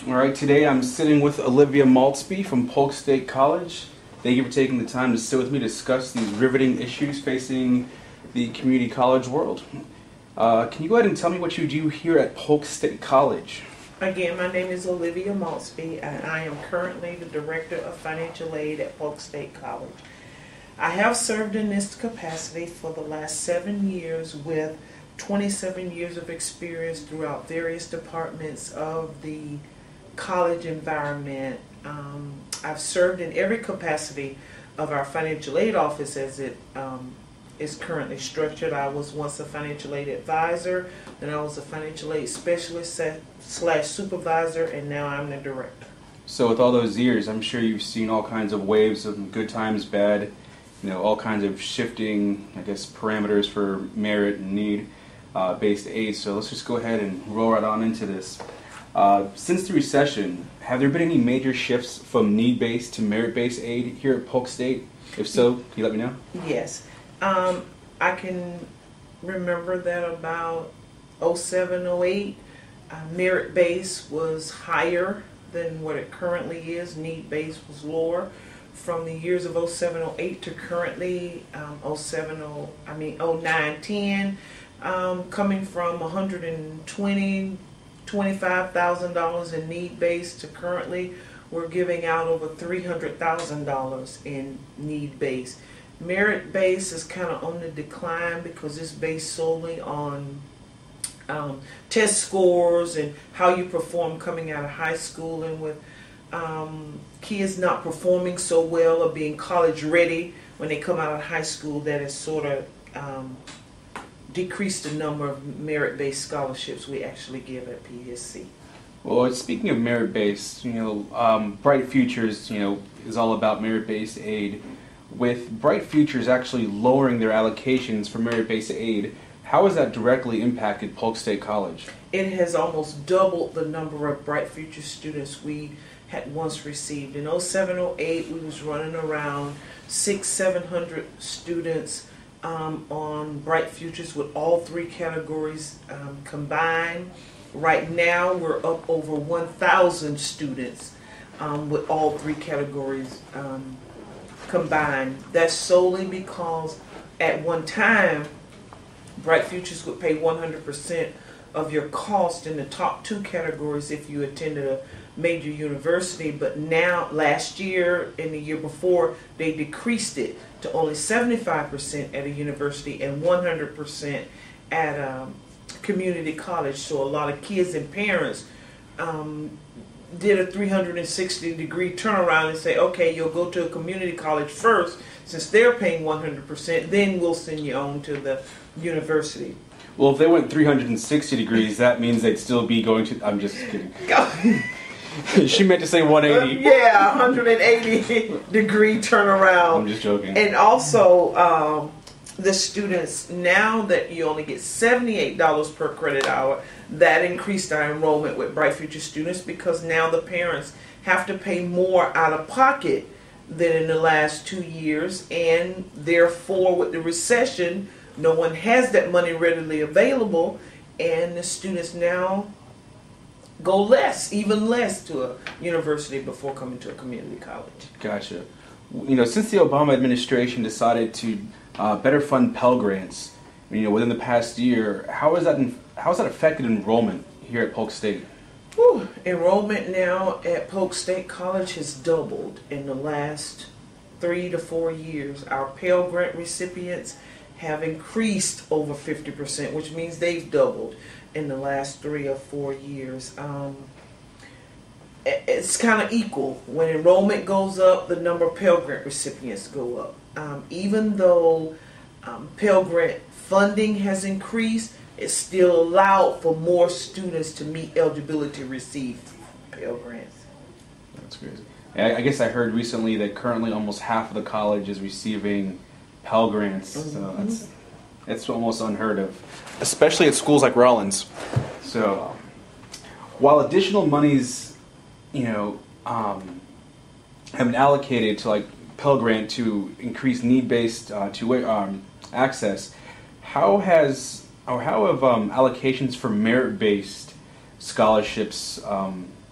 All right, today I'm sitting with Olivia Maltzby from Polk State College. Thank you for taking the time to sit with me to discuss these riveting issues facing the community college world. Can you go ahead and tell me what you do here at Polk State College? Again, my name is Olivia Maltzby, and I am currently the Director of Financial Aid at Polk State College. I have served in this capacity for the last 7 years with 27 years of experience throughout various departments of the college environment. I've served in every capacity of our financial aid office as it is currently structured. I was once a financial aid advisor, then I was a financial aid specialist slash supervisor, and now I'm the director. So with all those years, I'm sure you've seen all kinds of waves of good times, bad, all kinds of shifting, parameters for merit and need based aid. So let's just go ahead and roll right on into this. Since the recession, have there been any major shifts from need-based to merit-based aid here at Polk State? If so, can you let me know? Yes. I can remember that about 07, 08, merit-based was higher than what it currently is. Need-based was lower. From the years of 07, 08 to currently 09, 10, coming from $125,000 in need-based to currently we're giving out over $300,000 in need-based. Merit-based is kind of on the decline because it's based solely on test scores and how you perform coming out of high school, and with kids not performing so well or being college ready when they come out of high school, that has sort of decreased the number of merit-based scholarships we actually give at PSC. Well, speaking of merit-based, Bright Futures, is all about merit-based aid. With Bright Futures actually lowering their allocations for merit-based aid, how has that directly impacted Polk State College? It has almost doubled the number of Bright Futures students we had once received. In 07, 08, we was running around 600-700 students on Bright Futures with all three categories combined. Right now, we're up over 1,000 students with all three categories combined. That's solely because at one time, Bright Futures would pay 100% of your cost in the top two categories if you attended a major university, but now, last year and the year before, they decreased it to only 75% at a university and 100% at a community college. So a lot of kids and parents did a 360-degree turnaround and say, okay, you'll go to a community college first since they're paying 100%, then we'll send you on to the university. Well, if they went 360 degrees, that means they'd still be going to... I'm just kidding. She meant to say 180. Yeah, 180-degree turnaround. I'm just joking. And also, the students, now that you only get $78 per credit hour, that increased our enrollment with Bright Future students because now the parents have to pay more out of pocket than in the last 2 years, and therefore with the recession, no one has that money readily available, and the students now go less, even less, to a university before coming to a community college. Gotcha. Since the Obama administration decided to better fund Pell Grants, within the past year, how has that affected enrollment here at Polk State? Whew. Enrollment now at Polk State College has doubled in the last 3 to 4 years. Our Pell Grant recipients have increased over 50%, which means they've doubled in the last 3 or 4 years. It's kind of equal. When enrollment goes up, the number of Pell Grant recipients go up. Even though Pell Grant funding has increased, it's still allowed for more students to meet eligibility to receive Pell Grants. That's crazy. I guess I heard recently that currently almost half of the college is receiving Pell Grants. Mm-hmm. So that's almost unheard of, especially at schools like Rollins. So while additional monies, have been allocated to Pell Grant to increase need-based access, how have allocations for merit-based scholarships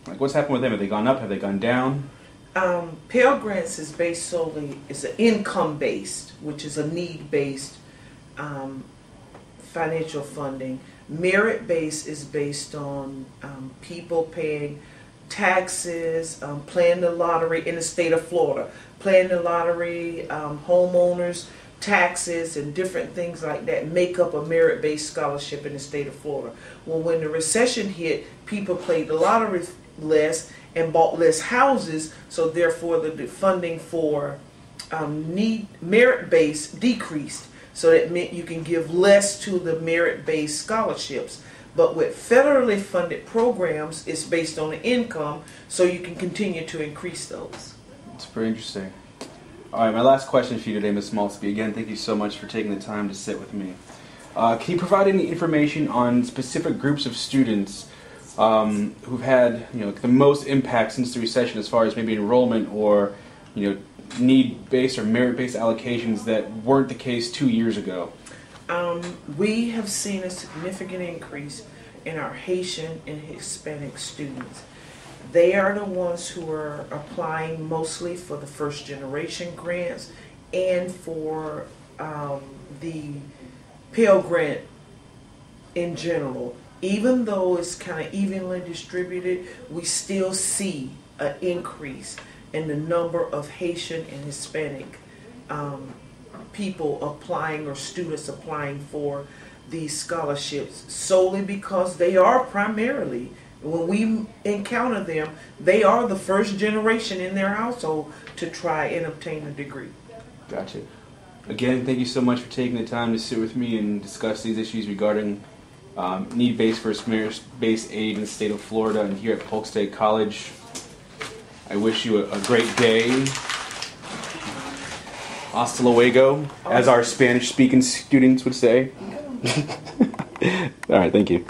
Like, what's happened with them? Have they gone up? Have they gone down? Pell Grants is based solely, it's an income-based, which is a need-based financial funding. Merit-based is based on people paying taxes, playing the lottery in the state of Florida, playing the lottery, homeowners, taxes, and different things like that make up a merit-based scholarship in the state of Florida. Well, when the recession hit, people played the lottery less and bought less houses, so therefore the funding for merit-based decreased. So that meant you can give less to the merit-based scholarships. But with federally funded programs, it's based on the income, so you can continue to increase those. It's pretty interesting. All right, my last question for you today, Ms. Maltsby. Again, thank you so much for taking the time to sit with me. Can you provide any information on specific groups of students who've had, the most impact since the recession, as far as maybe enrollment or, need-based or merit-based allocations that weren't the case 2 years ago? We have seen a significant increase in our Haitian and Hispanic students. They are the ones who are applying mostly for the first generation grants and for the Pell Grant in general. Even though it's kind of evenly distributed, we still see an increase in the number of Haitian and Hispanic people applying or students applying for these scholarships, solely because they are primarily, when we encounter them, they are the first generation in their household to try and obtain a degree. Gotcha. Again, thank you so much for taking the time to sit with me and discuss these issues regarding need-based versus merit-based aid in the state of Florida and here at Polk State College. I wish you a great day. Hasta luego, as our Spanish-speaking students would say. All right, thank you.